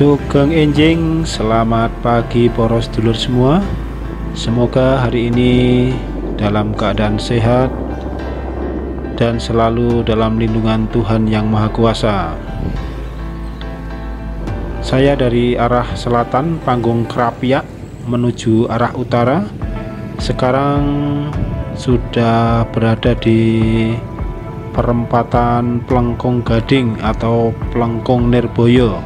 Sugeng enjing, selamat pagi poros dulur semua. Semoga hari ini dalam keadaan sehat dan selalu dalam lindungan Tuhan Yang Maha Kuasa. Saya dari arah selatan Panggung Krapiak menuju arah utara. Sekarang sudah berada di perempatan Plengkung Gading atau Plengkung Nirboyo.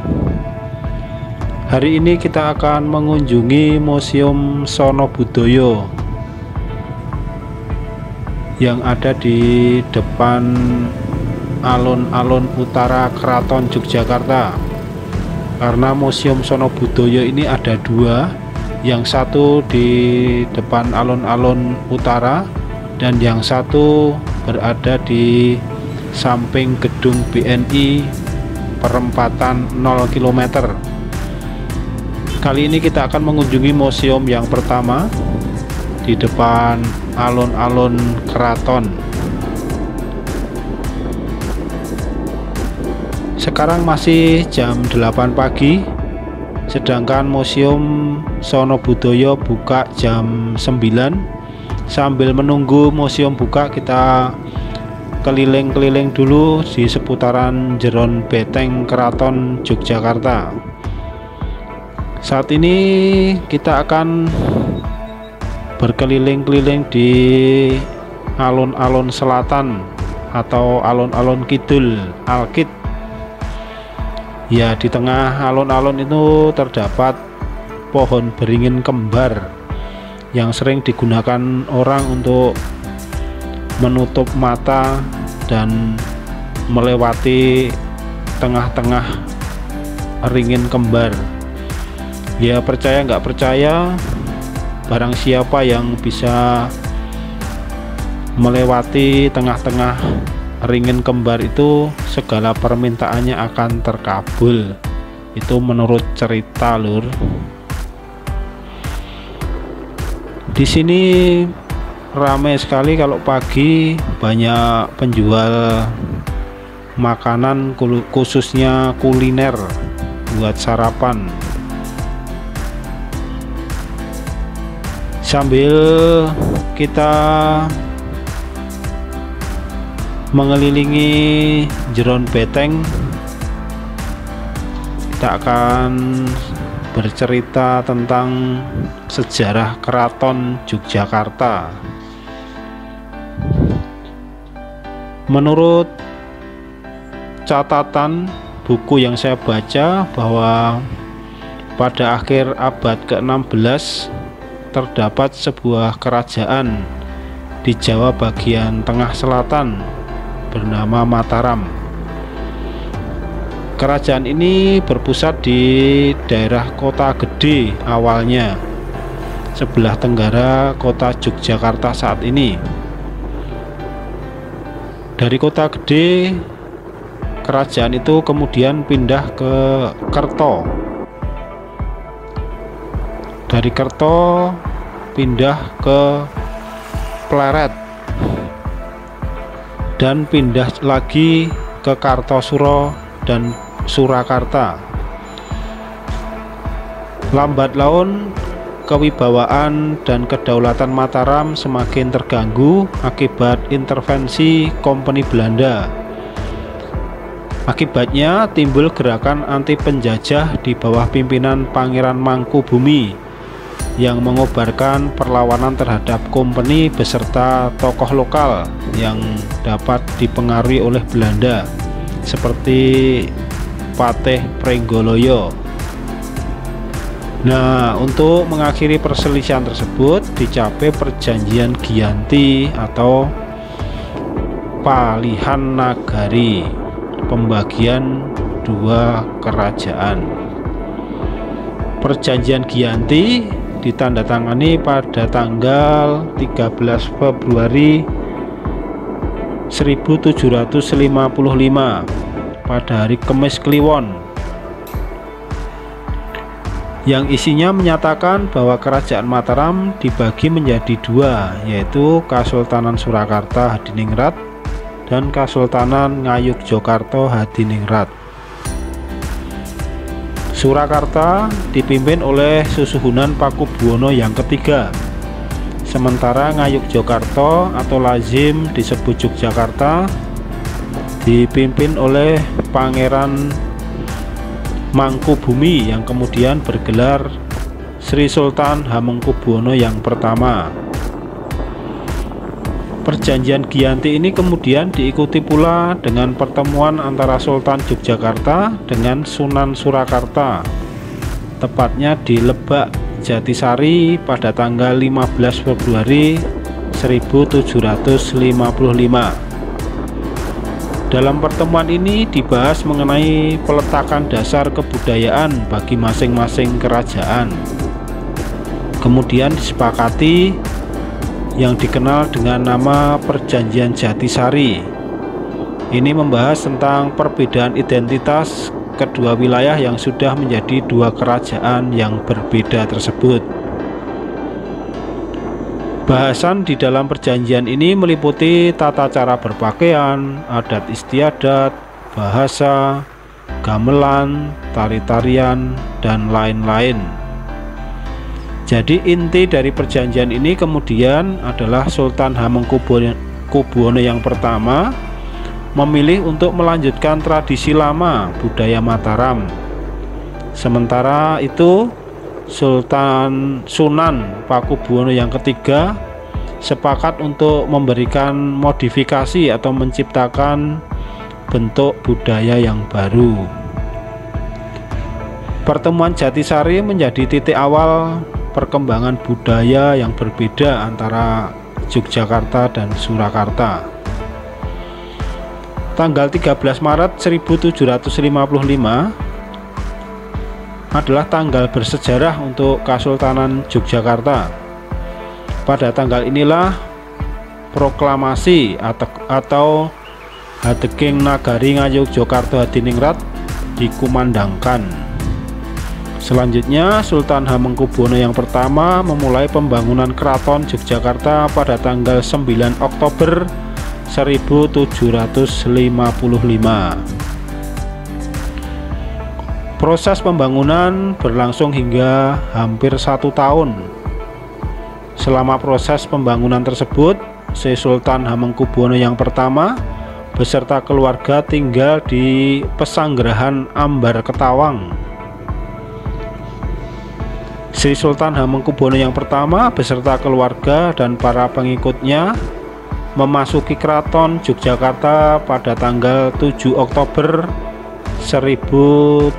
Hari ini kita akan mengunjungi Museum Sono Budoyo yang ada di depan alun-alun utara Keraton Yogyakarta. Karena Museum Sono Budoyo ini ada dua, yang satu di depan alun-alun utara dan yang satu berada di samping gedung BNI perempatan 0 km. Kali ini kita akan mengunjungi museum yang pertama di depan alun-alun keraton. Sekarang masih jam 8 pagi, sedangkan Museum Sono Budoyo buka jam 9. Sambil menunggu museum buka, kita keliling-keliling dulu di seputaran Jeron Beteng Keraton Yogyakarta. Saat ini kita akan berkeliling-keliling di alun-alun selatan atau alun-alun kidul, Alkid. Ya, di tengah alun-alun itu terdapat pohon beringin kembar yang sering digunakan orang untuk menutup mata dan melewati tengah-tengah ringin kembar. Ya, percaya nggak percaya, barang siapa yang bisa melewati tengah-tengah ringin kembar itu, segala permintaannya akan terkabul. Itu menurut cerita, lur. Di sini ramai sekali kalau pagi, banyak penjual makanan khususnya kuliner buat sarapan. Sambil kita mengelilingi Jeron Beteng, kita akan bercerita tentang sejarah Keraton Yogyakarta. Menurut catatan buku yang saya baca, bahwa pada akhir abad ke-16 terdapat sebuah kerajaan di Jawa bagian tengah selatan bernama Mataram. Kerajaan ini berpusat di daerah Kota Gede awalnya, sebelah tenggara kota Yogyakarta saat ini. Dari Kota Gede, kerajaan itu kemudian pindah ke Kerto. Dari Kerto pindah ke Pleret dan pindah lagi ke Kartosuro dan Surakarta. Lambat laun kewibawaan dan kedaulatan Mataram semakin terganggu akibat intervensi Kompeni Belanda. Akibatnya timbul gerakan anti penjajah di bawah pimpinan Pangeran Mangkubumi yang mengobarkan perlawanan terhadap kompeni beserta tokoh lokal yang dapat dipengaruhi oleh Belanda seperti Patih Prenggoloyo. Nah, untuk mengakhiri perselisihan tersebut dicapai perjanjian Giyanti atau Palihan Nagari, pembagian dua kerajaan. Perjanjian Giyanti ditandatangani pada tanggal 13 Februari 1755 pada hari Kemis Kliwon, yang isinya menyatakan bahwa kerajaan Mataram dibagi menjadi dua, yaitu Kasultanan Surakarta Hadiningrat dan Kasultanan Ngayogyakarta Hadiningrat. Surakarta dipimpin oleh Susuhunan Pakubuwono yang ketiga, sementara Ngayogyakarta atau lazim disebut Yogyakarta dipimpin oleh Pangeran Mangkubumi yang kemudian bergelar Sri Sultan Hamengkubuwono yang pertama. Perjanjian Giyanti ini kemudian diikuti pula dengan pertemuan antara Sultan Yogyakarta dengan Sunan Surakarta, tepatnya di Lebak, Jatisari pada tanggal 15 Februari 1755. Dalam pertemuan ini dibahas mengenai peletakan dasar kebudayaan bagi masing-masing kerajaan. Kemudian disepakati yang dikenal dengan nama Perjanjian Jatisari. Ini membahas tentang perbedaan identitas kedua wilayah yang sudah menjadi dua kerajaan yang berbeda tersebut. Bahasan di dalam perjanjian ini meliputi tata cara berpakaian, adat istiadat, bahasa, gamelan, tari-tarian, dan lain-lain. Jadi inti dari perjanjian ini kemudian adalah Sultan Hamengkubuwono yang pertama memilih untuk melanjutkan tradisi lama budaya Mataram. Sementara itu Sunan Pakubuwono yang ketiga sepakat untuk memberikan modifikasi atau menciptakan bentuk budaya yang baru. Pertemuan Jatisari menjadi titik awal perkembangan budaya yang berbeda antara Yogyakarta dan Surakarta. Tanggal 13 Maret 1755 adalah tanggal bersejarah untuk Kesultanan Yogyakarta. Pada tanggal inilah proklamasi atau Hadeging Nagari Ngayogyakarta Hadiningrat dikumandangkan. Selanjutnya Sultan Hamengkubuwono yang pertama memulai pembangunan Keraton Yogyakarta pada tanggal 9 Oktober 1755. Proses pembangunan berlangsung hingga hampir 1 tahun. Selama proses pembangunan tersebut, Sri Sultan Hamengkubuwono yang pertama beserta keluarga tinggal di Pesanggerahan Ambar Ketawang. Sri Sultan Hamengkubuwono yang pertama beserta keluarga dan para pengikutnya memasuki Keraton Yogyakarta pada tanggal 7 Oktober 1756,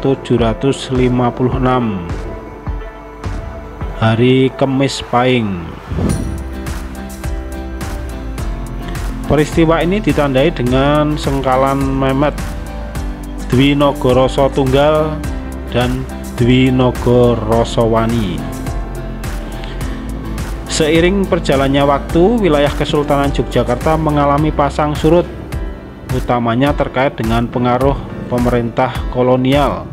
hari Kemis Pahing. Peristiwa ini ditandai dengan sengkalan Mehmet, Dwi Nagara Tunggal, dan Dwi Nagarasawani. Seiring perjalannya waktu, wilayah Kesultanan Yogyakarta mengalami pasang surut, utamanya terkait dengan pengaruh pemerintah kolonial,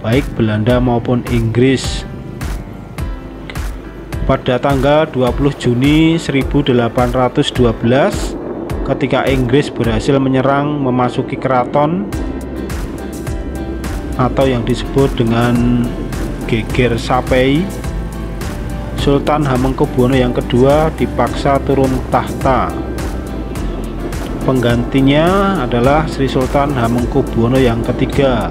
baik Belanda maupun Inggris. Pada tanggal 20 Juni 1812, ketika Inggris berhasil menyerang memasuki keraton atau yang disebut dengan geger Sapei, Sultan Hamengkubuwono yang kedua dipaksa turun tahta. Penggantinya adalah Sri Sultan Hamengkubuwono yang ketiga,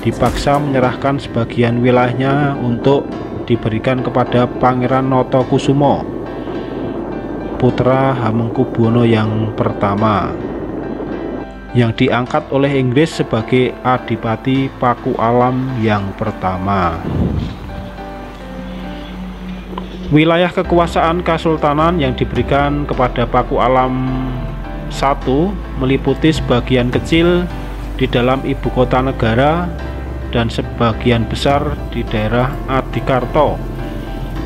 dipaksa menyerahkan sebagian wilayahnya untuk diberikan kepada Pangeran Notokusumo, putra Hamengkubuwono yang pertama, yang diangkat oleh Inggris sebagai Adipati Paku Alam yang pertama. Wilayah kekuasaan kesultanan yang diberikan kepada Paku Alam I meliputi sebagian kecil di dalam ibu kota negara dan sebagian besar di daerah Adikarto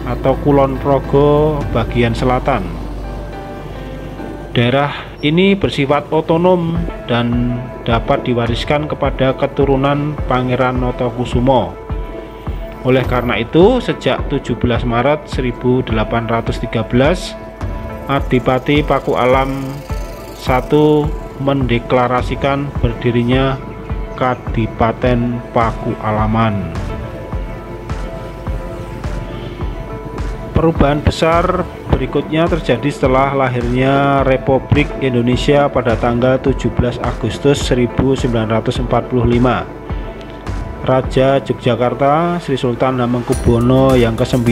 atau Kulon Progo bagian selatan. Daerah ini bersifat otonom dan dapat diwariskan kepada keturunan Pangeran Notokusumo. Oleh karena itu, sejak 17 Maret 1813, Adipati Paku Alam I mendeklarasikan berdirinya Kadipaten Pakualaman. Perubahan besar berikutnya terjadi setelah lahirnya Republik Indonesia pada tanggal 17 Agustus 1945. Raja Yogyakarta Sri Sultan Hamengkubuwono yang ke-9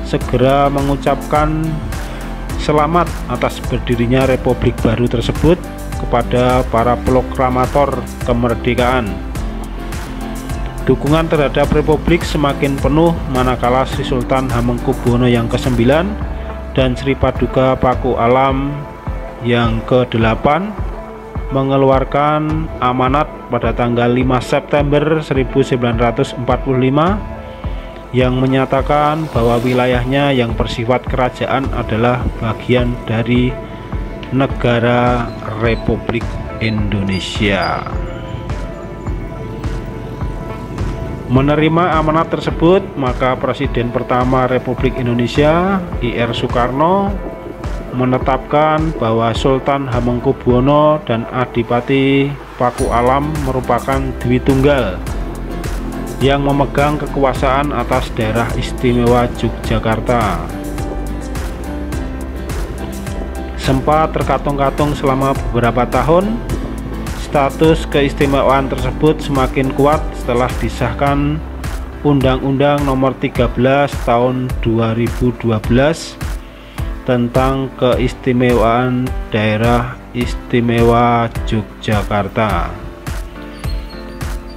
segera mengucapkan selamat atas berdirinya Republik baru tersebut kepada para proklamator kemerdekaan. Dukungan terhadap Republik semakin penuh manakala Sri Sultan Hamengkubuwono yang ke-9 dan Sri Paduka Pakualam yang ke-8 mengeluarkan amanat pada tanggal 5 September 1945 yang menyatakan bahwa wilayahnya yang bersifat kerajaan adalah bagian dari negara Republik Indonesia. Menerima amanat tersebut, maka Presiden pertama Republik Indonesia Ir Soekarno menetapkan bahwa Sultan Hamengkubuwono dan Adipati Pakualam merupakan Dwi Tunggal yang memegang kekuasaan atas daerah istimewa Yogyakarta. Sempat terkatung-katung selama beberapa tahun, status keistimewaan tersebut semakin kuat setelah disahkan Undang-Undang Nomor 13 Tahun 2012 tentang keistimewaan Daerah Istimewa Yogyakarta.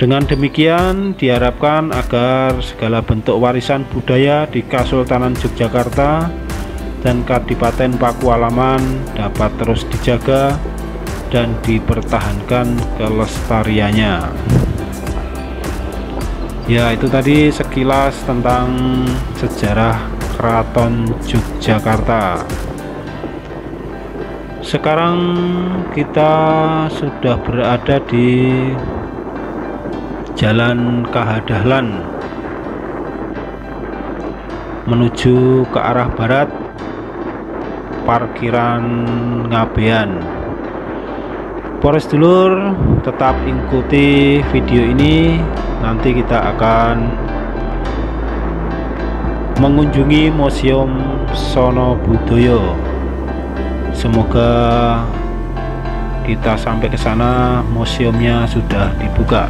Dengan demikian diharapkan agar segala bentuk warisan budaya di Kesultanan Yogyakarta dan Kadipaten Pakualaman dapat terus dijaga dan dipertahankan kelestariannya. Ya, itu tadi sekilas tentang sejarah Keraton Yogyakarta. Sekarang kita sudah berada di Jalan KH Dahlan menuju ke arah barat, parkiran Ngabean. Para sedulur, tetap ikuti video ini. Nanti kita akan mengunjungi Museum Sono Budoyo. Semoga kita sampai ke sana museumnya sudah dibuka.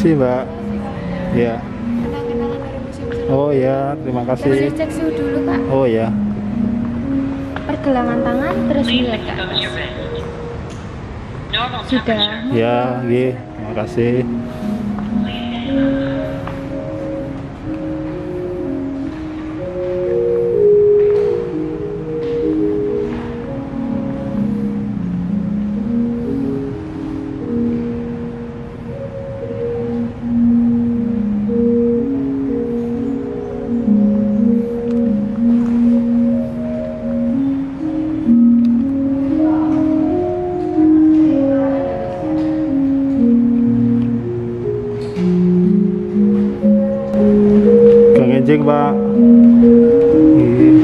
kasih Mbak. Ya. Kenang-kenangan dari museum seru. Oh ya, terima Boleh kasih. cek suhu dulu Kak. Oh ya. Pergelangan tangan terus lihat Kak. Sudah. Ya, nggih. Terima kasih. Kang Enjing, Pak. Nggih.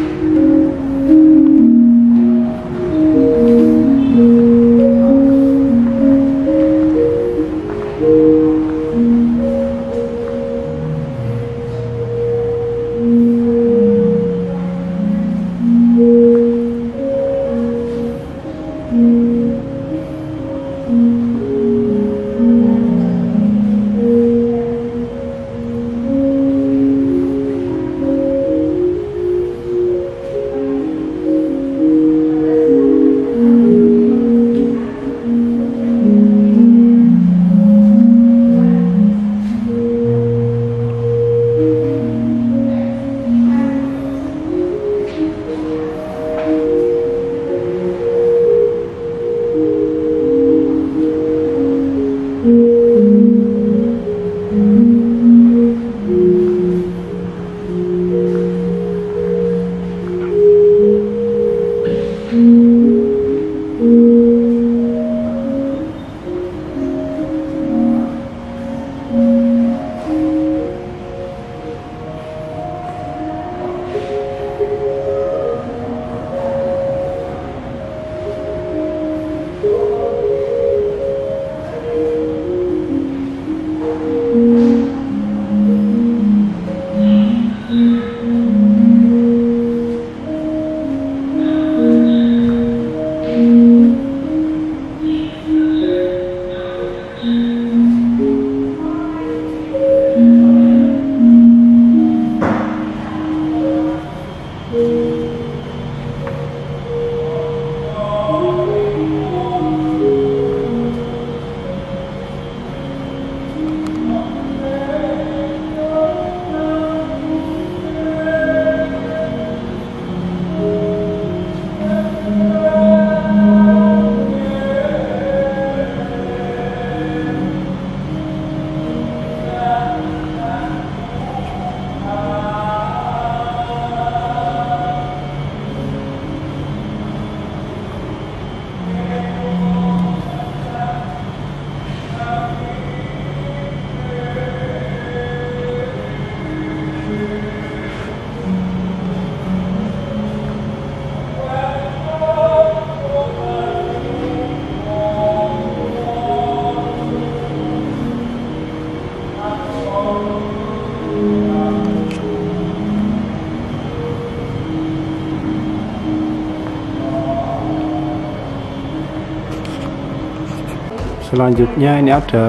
Selanjutnya ini ada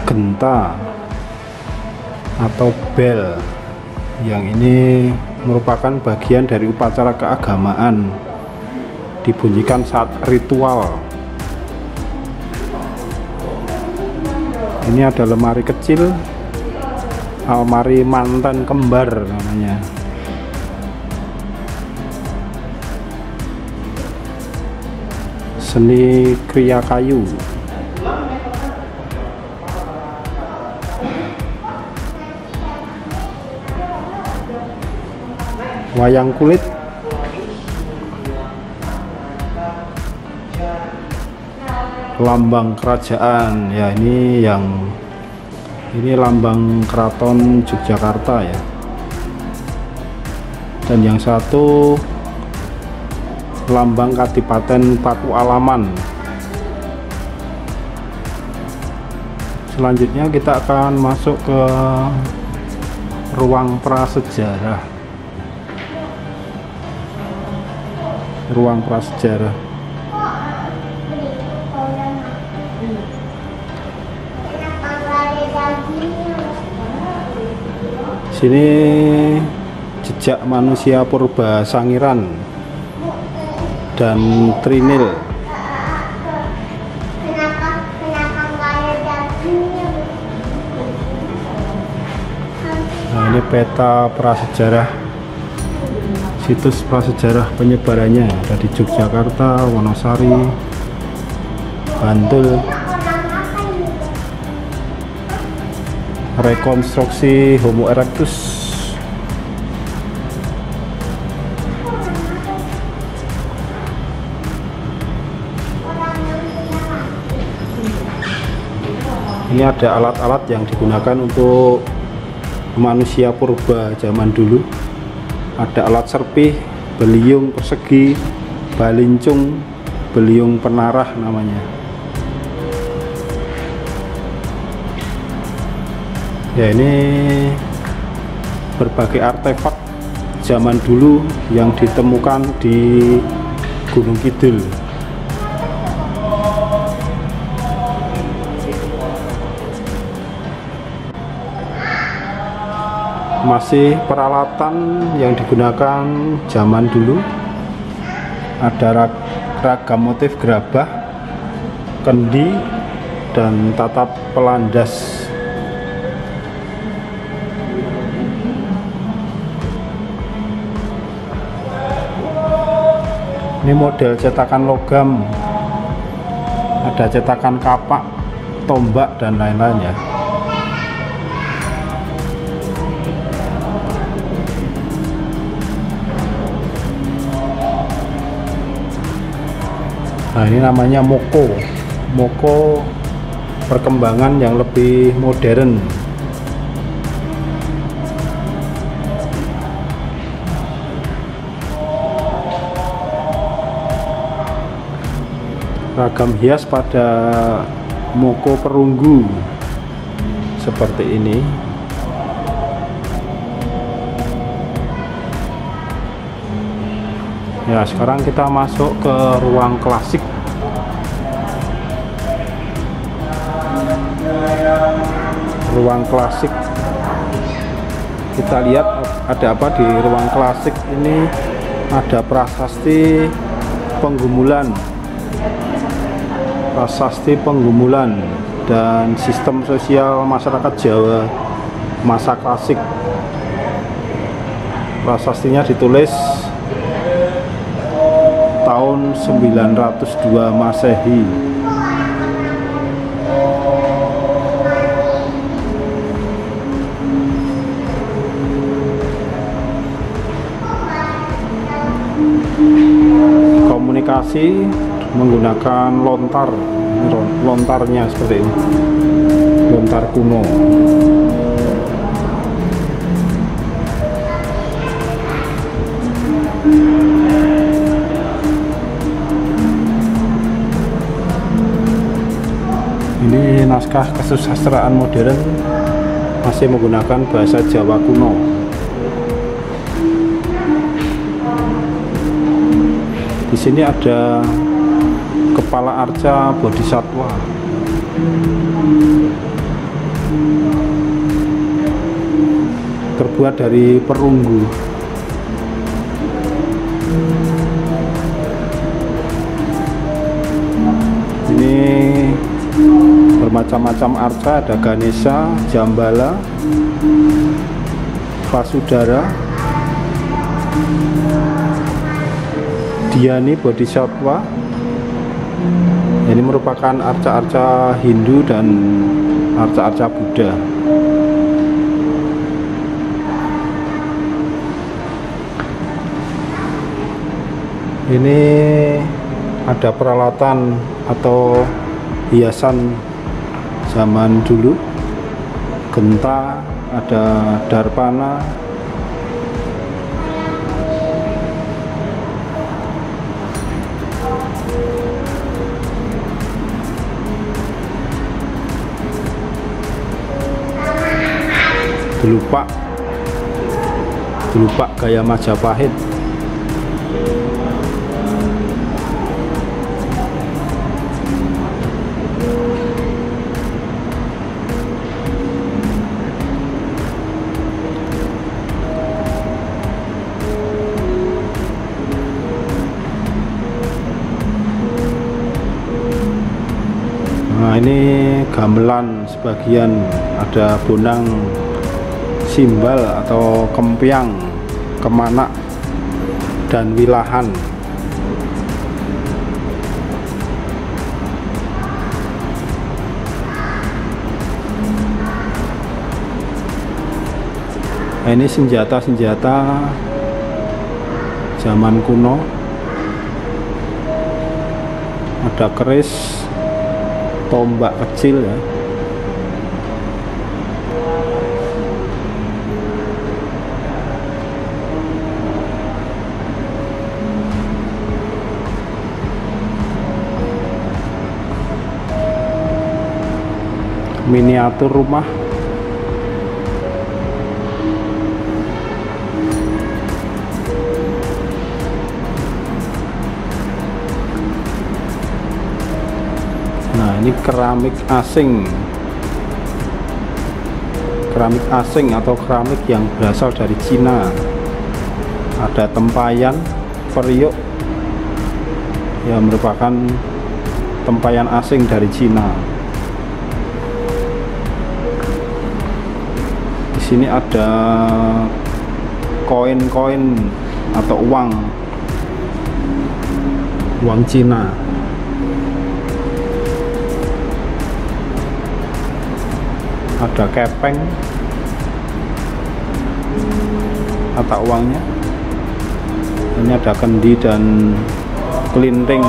genta atau bel, yang ini merupakan bagian dari upacara keagamaan, dibunyikan saat ritual. Ini ada lemari kecil, almari mantan kembar namanya. Seni kriya kayu. Wayang kulit. Lambang kerajaan, ya ini lambang keraton Yogyakarta ya. Dan yang satu lambang Kadipaten Paku Alaman. Selanjutnya kita akan masuk ke ruang prasejarah. Ruang prasejarah. Sini jejak manusia purba Sangiran dan Trinil. Nah, ini peta prasejarah, situs prasejarah penyebarannya ada di Yogyakarta, Wonosari, Bantul. Rekonstruksi Homo erectus. Ini ada alat-alat yang digunakan untuk manusia purba zaman dulu. Ada alat serpih, beliung persegi, balincung, beliung penarah namanya. Ya, ini berbagai artefak zaman dulu yang ditemukan di Gunung Kidul. Masih peralatan yang digunakan zaman dulu. Ada ragam motif gerabah, kendi, dan tatap pelandas. Ini model cetakan logam, ada cetakan kapak, tombak, dan lain-lain ya. Nah, ini namanya moko. Moko perkembangan yang lebih modern. Ragam hias pada moko perunggu seperti ini. Ya, sekarang kita masuk ke ruang klasik. Ruang klasik. Kita lihat ada apa di ruang klasik ini. Ada prasasti penggumulan. Prasasti penggumulan dan sistem sosial masyarakat Jawa masa klasik. Prasastinya ditulis tahun 902 Masehi. Komunikasi menggunakan lontar. Lontarnya seperti ini, lontar kuno. Ini naskah kesusastraan modern, masih menggunakan bahasa Jawa kuno. Di sini ada kepala arca bodhisatwa. Terbuat dari perunggu. Ini bermacam-macam arca, ada Ganesha, Jambala, Vasudara, Dhyani bodhisatwa. Ini merupakan arca-arca Hindu dan arca-arca Buddha. Ini ada peralatan atau hiasan zaman dulu. Genta, ada darpana. Gelupak gaya Majapahit. Nah, ini gamelan sebagian, ada bonang simbal atau kempiang, kemanak, dan wilahan. Nah, ini senjata-senjata zaman kuno. Ada keris, tombak kecil ya. Miniatur rumah. Nah, ini keramik asing. Keramik asing atau keramik yang berasal dari Cina. Ada tempayan, periuk, yang merupakan tempayan asing dari Cina. Di sini ada koin-koin atau uang Cina. Ada kepeng mata uangnya. Ini ada kendi dan kelinting.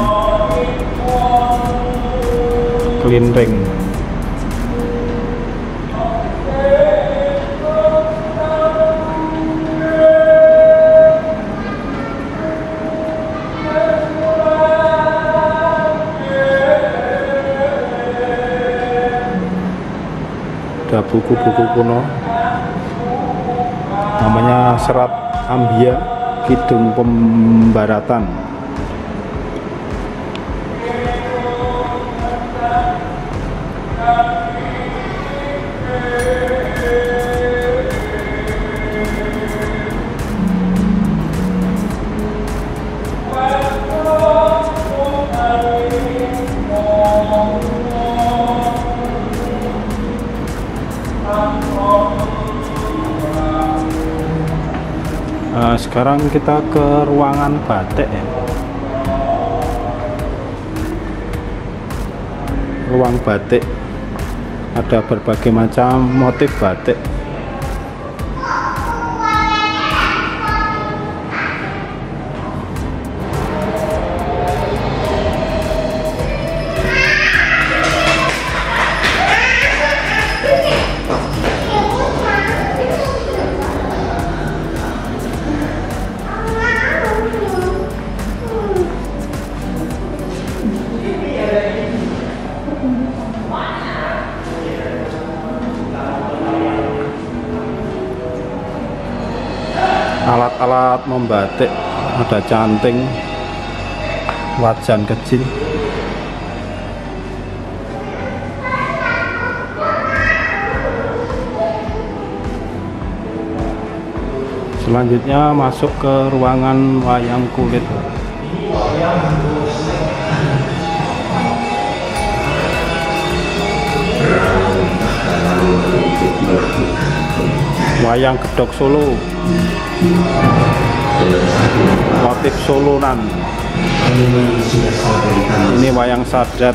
Ada buku-buku kuno, namanya Serat Ambia Kidung Pembaratan. Sekarang kita ke ruangan batik ya. Ruang batik, ada berbagai macam motif batik. Alat-alat membatik, ada canting, wajan kecil. Selanjutnya masuk ke ruangan wayang kulit. Wayang Gedhog Solo, motif solonan. Ini wayang Sadat,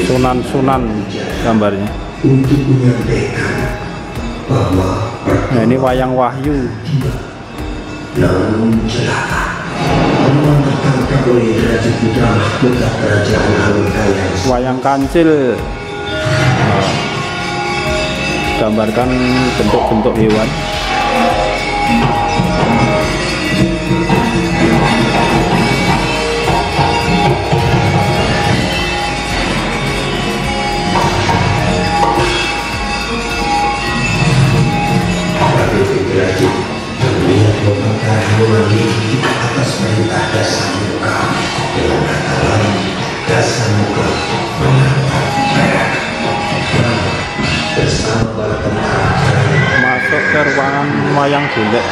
sunan-sunan gambarnya. Nah, ini wayang Wahyu. Wayang Kancil, gambarkan bentuk-bentuk hewan. Melihat membakar wangi di atas perintah dasar muka dengan kata lain, dasar muka menatap merah bersama para tentara. Masuk ke ruangan wayang golek.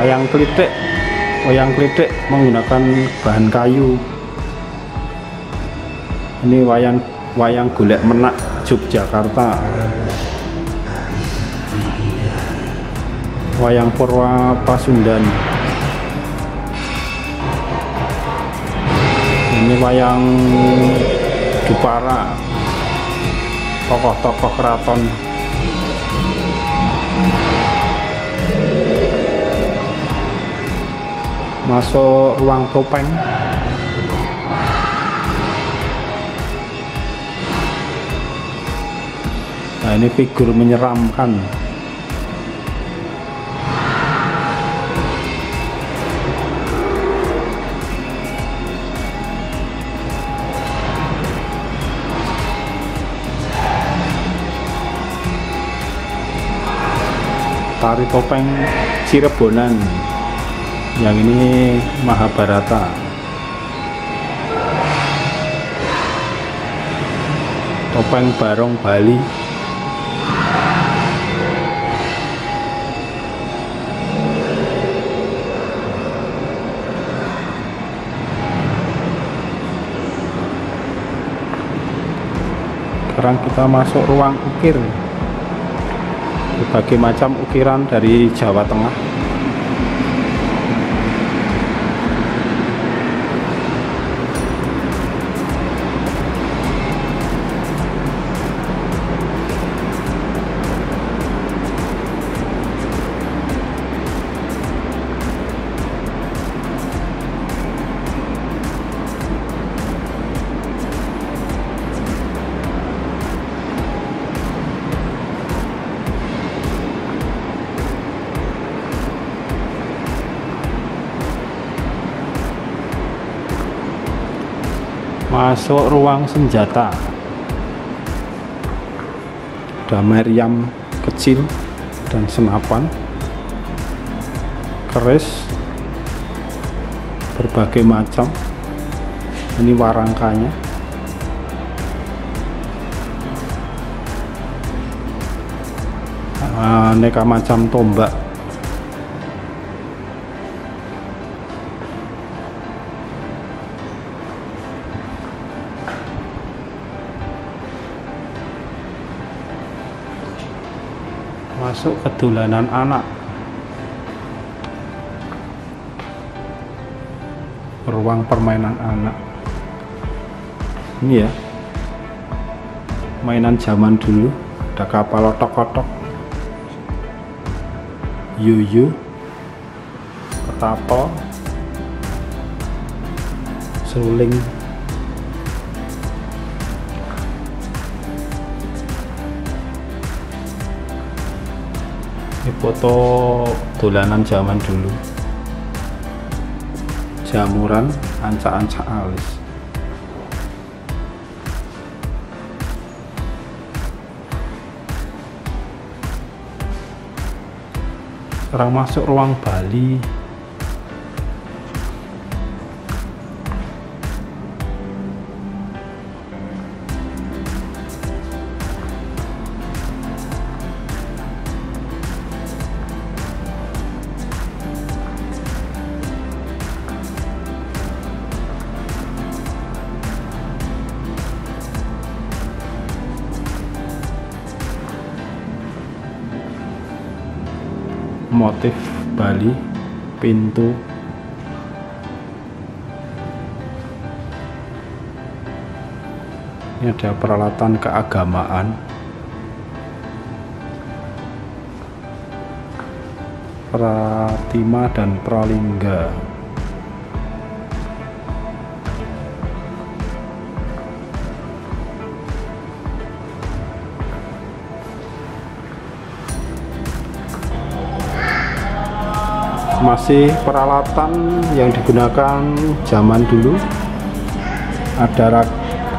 wayang klitik menggunakan bahan kayu. Ini wayang golek menak Yogyakarta, wayang Purwa Pasundan. Ini wayang Jepara, tokoh-tokoh keraton. Masuk ruang topeng. Nah, ini figur menyeramkan. Tari topeng Cirebonan. Yang ini Mahabharata. Topeng Barong Bali. Sekarang kita masuk ruang ukir. Berbagai macam ukiran dari Jawa Tengah. Masuk ruang senjata. Ada meriam kecil dan senapan, keris berbagai macam. Ini warangkanya. Aneka macam tombak. Masuk ke dolanan anak. Ruang permainan anak. Ini ya, mainan zaman dulu. Ada kapal otok-otok, yuyu, ketapel, suling. Ini foto dolanan zaman dulu. Jamuran, ancak-ancak alis. Sekarang masuk ruang Bali. Motif Bali, pintu. Ini ada peralatan keagamaan, Pratima dan Pralingga. Masih peralatan yang digunakan zaman dulu. Ada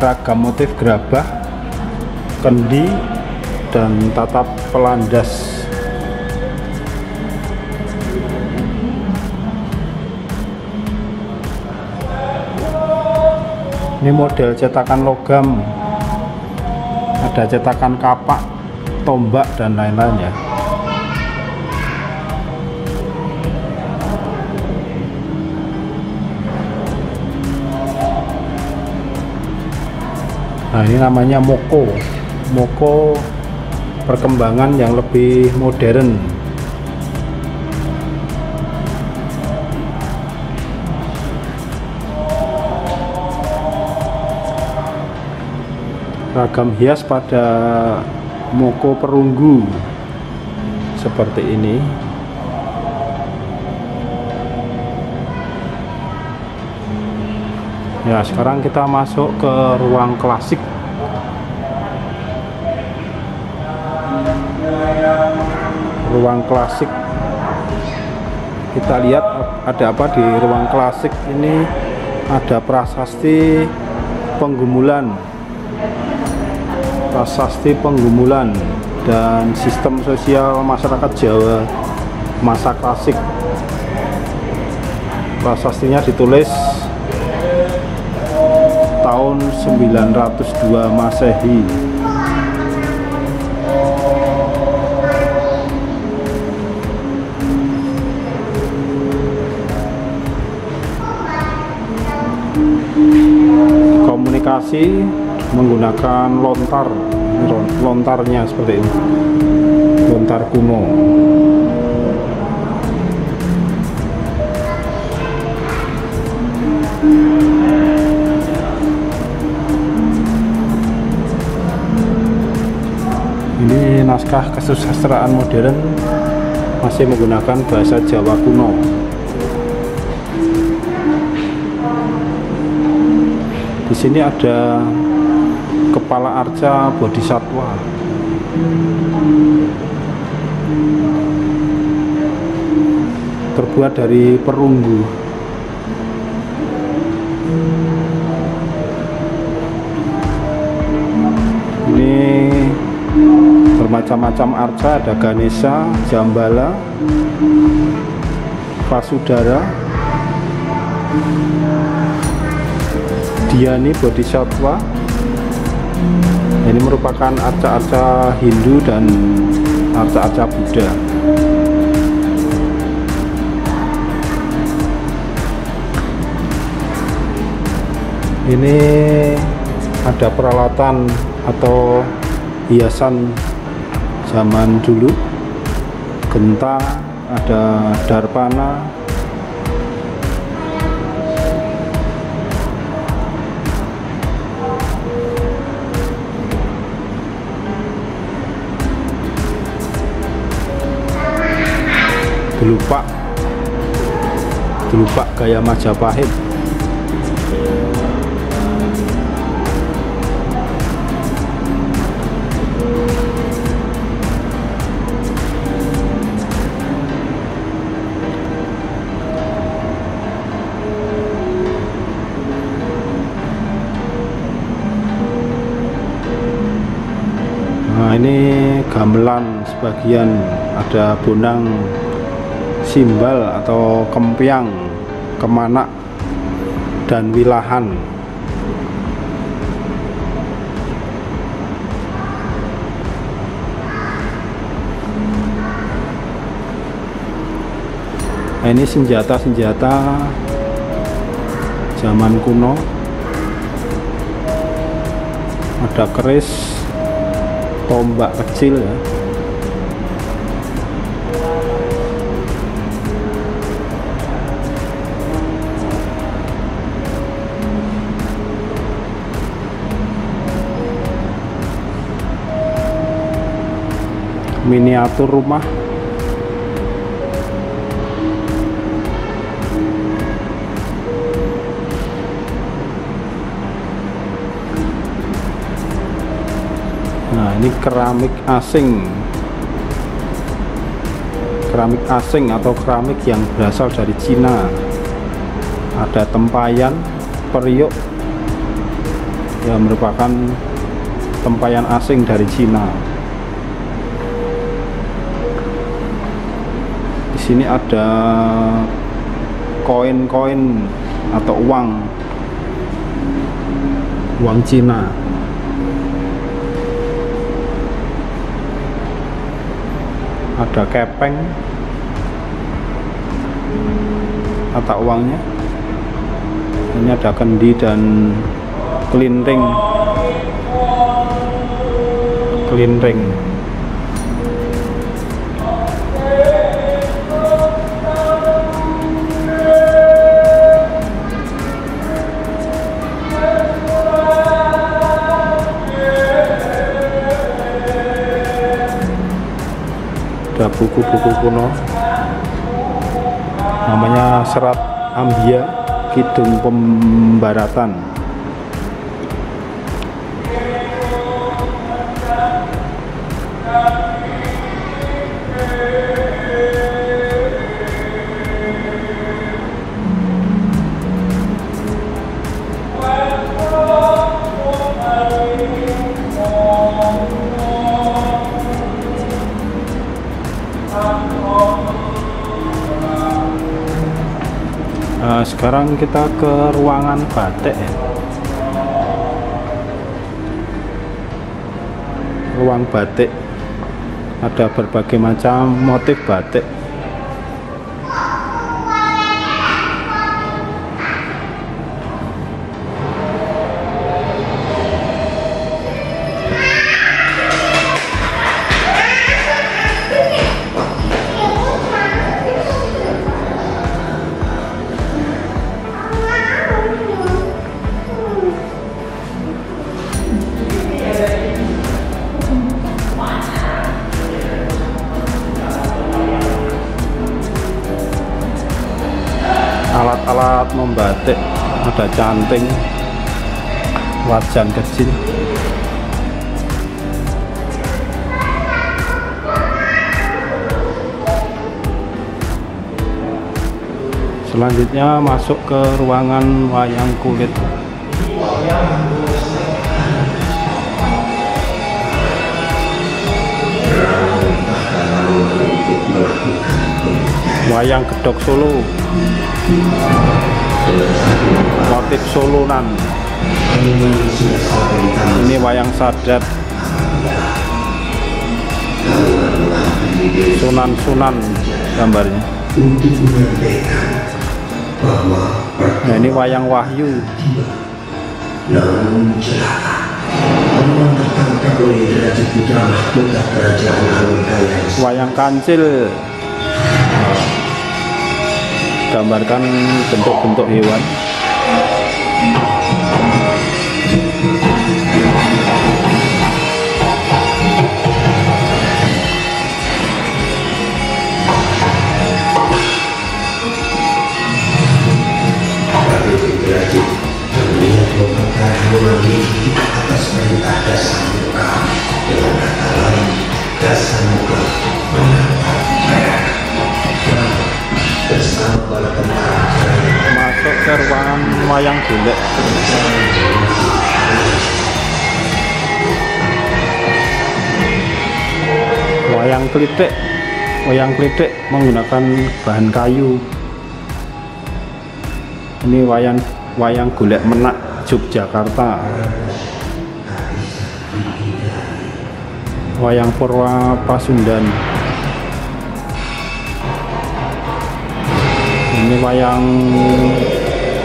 ragam motif gerabah, kendi, dan tatap pelandas. Ini model cetakan logam. Ada cetakan kapak, tombak, dan lain-lain ya. Nah, ini namanya Moko. Moko perkembangan yang lebih modern. Ragam hias pada Moko perunggu seperti ini. Ya, sekarang kita masuk ke ruang klasik. Ruang klasik, kita lihat ada apa di ruang klasik ini. Ada prasasti penggumulan, dan sistem sosial masyarakat Jawa masa klasik. Prasastinya ditulis tahun 902 Masehi. Komunikasi menggunakan lontar. Lontarnya seperti ini, lontar kuno. Ini naskah kesusastraan modern masih menggunakan bahasa Jawa kuno. Di sini ada kepala arca bodhisatwa. Terbuat dari perunggu. Ini bermacam-macam arca, ada Ganesha, Jambala, Vasudara, Dhyani Bodhisattva. Ini merupakan arca-arca Hindu dan arca-arca Buddha. Ini ada peralatan atau hiasan zaman dulu. Genta, ada darpana, gelupak gaya Majapahit. Nah, ini gamelan sebagian, ada bonang, simbal atau kempiang, kemanak, dan wilahan. Nah, ini senjata-senjata zaman kuno. Ada keris, tombak kecil ya. Miniatur rumah. Nah, ini keramik asing. Keramik asing atau keramik yang berasal dari Cina. Ada tempayan, periuk yang merupakan tempayan asing dari Cina. Di sini ada koin-koin atau uang Cina. Ada kepeng mata uangnya. Ini ada kendi dan kelinting kelinring. Ada buku-buku kuno namanya Serat Ambia Kidung Pembaratan. Nah, sekarang kita ke ruangan batik ya. Ruang batik, ada berbagai macam motif batik. Alat-alat membatik, ada canting, wajan kecil. Selanjutnya masuk ke ruangan wayang kulit. Wayang Gedhog Solo, motif solonan. Ini wayang sadat, sunan-sunan gambarnya. Untuk menyampaikan bahwa Nah, ini wayang Wahyu. namun celaka orang tertangkap oleh Raja Putra Mahkota Kerajaan Alengkaya. Wayang Kancil, gambarkan bentuk-bentuk hewan. Melihat Lokata Hanumangi atas perintah Dasamuka, dengan kata lain Dasamuka menangkap mereka bersama bala tentara kerajaan. Masuk ke ruangan wayang golek. Wayang klitik menggunakan bahan kayu. Ini wayang golek Menak Yogyakarta. Wayang Purwa Pasundan. Ini wayang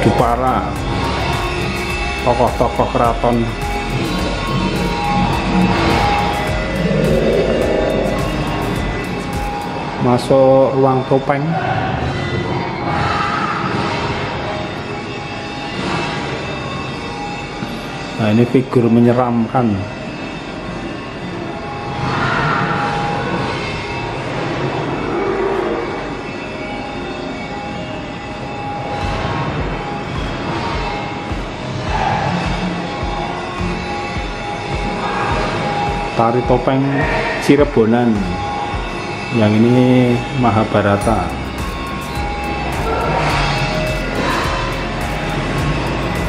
Jepara, tokoh-tokoh keraton. Masuk ruang topeng. Nah, ini figur menyeramkan. Tari topeng Cirebonan. Yang ini Mahabharata.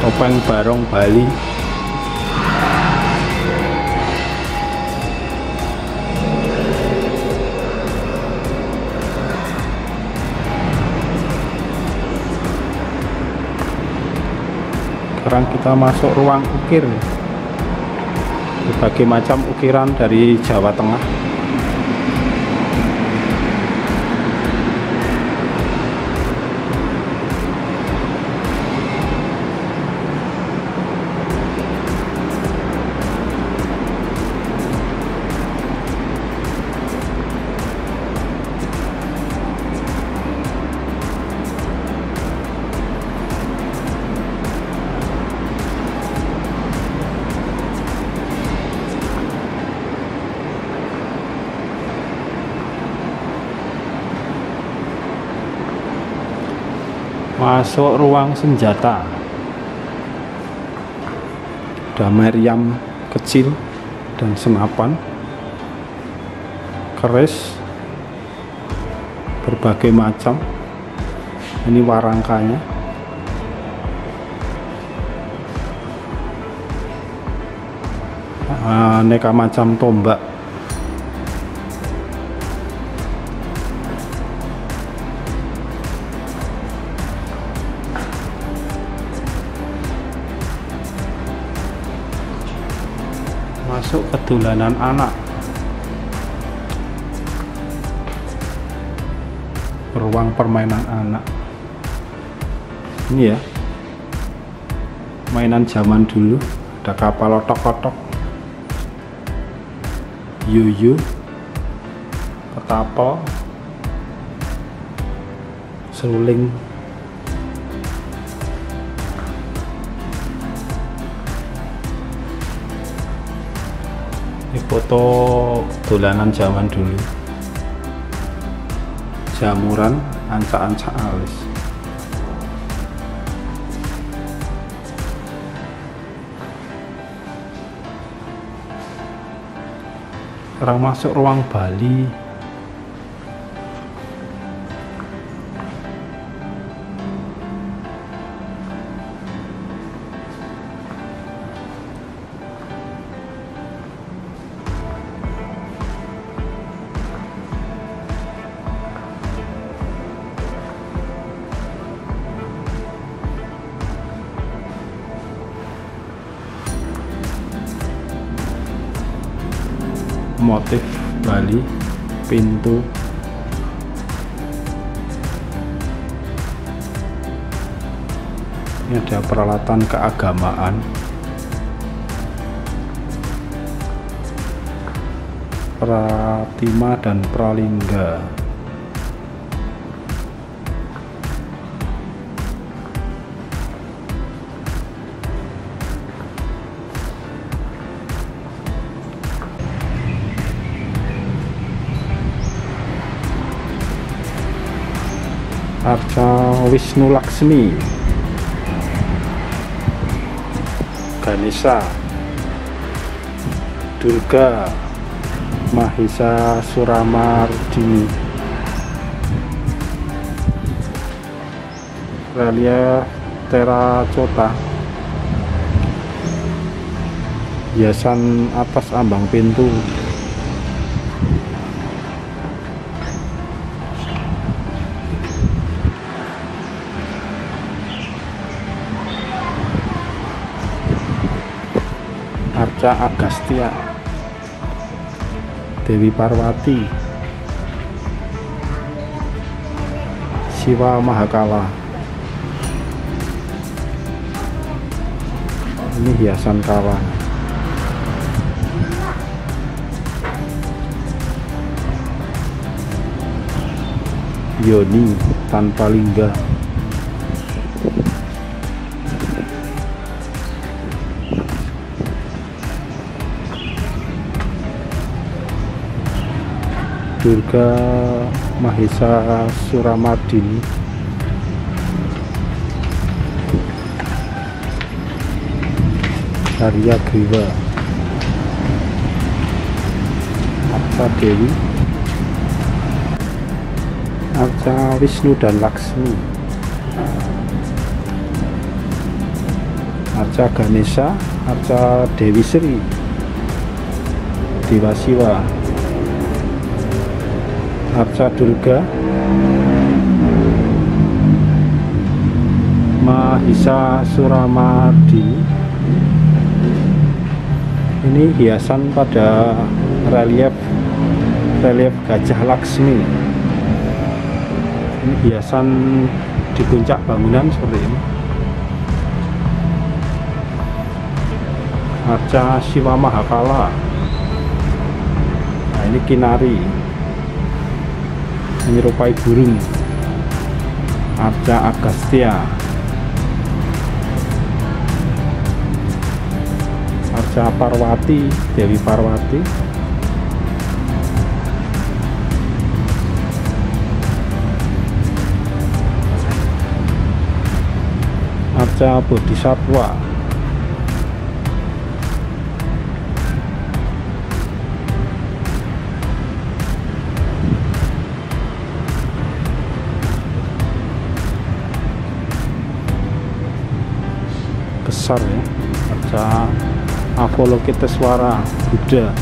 Topeng Barong Bali. Sekarang kita masuk ruang ukir. Berbagai macam ukiran dari Jawa Tengah. Masuk ruang senjata. Ada meriam kecil dan senapan, keris berbagai macam. Ini warangkanya. Aneka macam tombak. Masuk ke dolanan anak. Ruang permainan anak. Ini ya, mainan zaman dulu. Ada kapal otok-otok, yuyu, ketapel, seruling. Ini foto dolanan zaman dulu. Jamuran, ancak-ancak alis. Sekarang masuk ruang Bali. Motif Bali, pintu. Ini ada peralatan keagamaan, pratima dan pralingga. Arca Wisnu Laksmi, Ganesha, Durga, Mahisa Suramardini. Relief terakota. Hiasan atas ambang pintu. Arca Agastya, Dewi Parwati, Siwa Mahakala. Ini hiasan kala. Yoni tanpa lingga. Durga Mahisa Suramardini. Arya Griwa, Arca Dewi, Arca Wisnu dan Laksmi, Arca Ganesha, Arca Dewi Sri, Dewa Siwa, Arca Durga, Mahisa Suramardini. Ini hiasan pada relief Gajah Laksmi. Ini hiasan di puncak bangunan seperti ini. Arca Siwa Mahakala. Nah, ini kinari menyerupai burung. Arca Agastya, Arca Parwati, Dewi Parwati, Arca Bodhisatwa. Besar ya, Arca Avalokiteswara Buddha.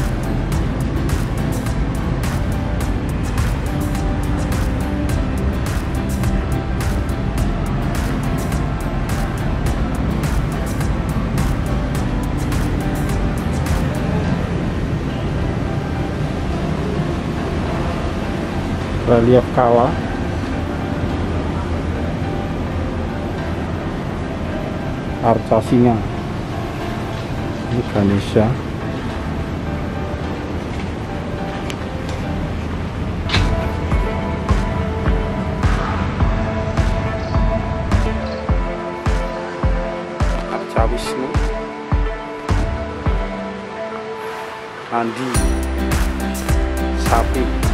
Relief kawah, Arca Singa, ini Ganesha. Arca Wisnu, Andi, sapi.